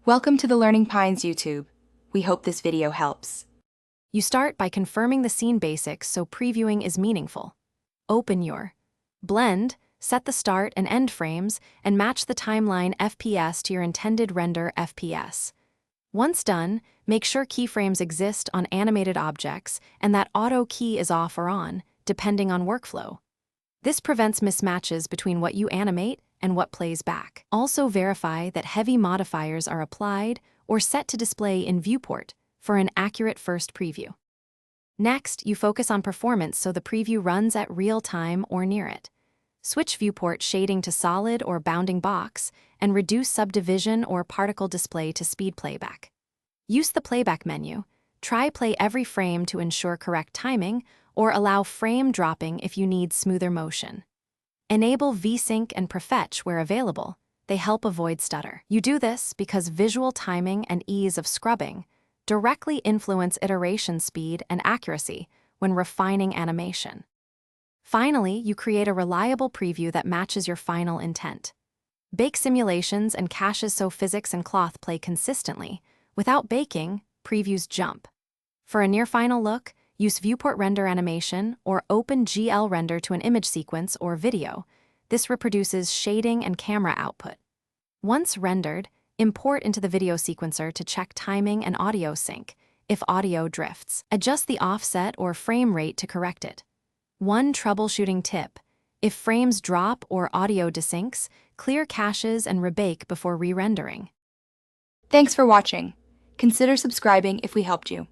Welcome to the Learning Pines YouTube. We hope this video helps. You start by confirming the scene basics so previewing is meaningful. Open your blend, set the start and end frames, and match the timeline FPS to your intended render FPS. Once done, make sure keyframes exist on animated objects and that auto key is off or on, depending on workflow. This prevents mismatches between what you animate and what plays back. Also verify that heavy modifiers are applied or set to display in viewport for an accurate first preview. Next, you focus on performance so the preview runs at real time or near it. Switch viewport shading to solid or bounding box and reduce subdivision or particle display to speed playback. Use the playback menu. Try play every frame to ensure correct timing or allow frame dropping if you need smoother motion. Enable VSync and prefetch where available. They help avoid stutter. You do this because visual timing and ease of scrubbing directly influence iteration speed and accuracy when refining animation. Finally, you create a reliable preview that matches your final intent. Bake simulations and caches so physics and cloth play consistently. Without baking, previews jump. For a near-final look, use viewport render animation or OpenGL render to an image sequence or video. This reproduces shading and camera output. Once rendered, import into the video sequencer to check timing and audio sync if audio drifts. Adjust the offset or frame rate to correct it. One troubleshooting tip: if frames drop or audio desyncs, clear caches and rebake before re-rendering. Thanks for watching. Consider subscribing if we helped you.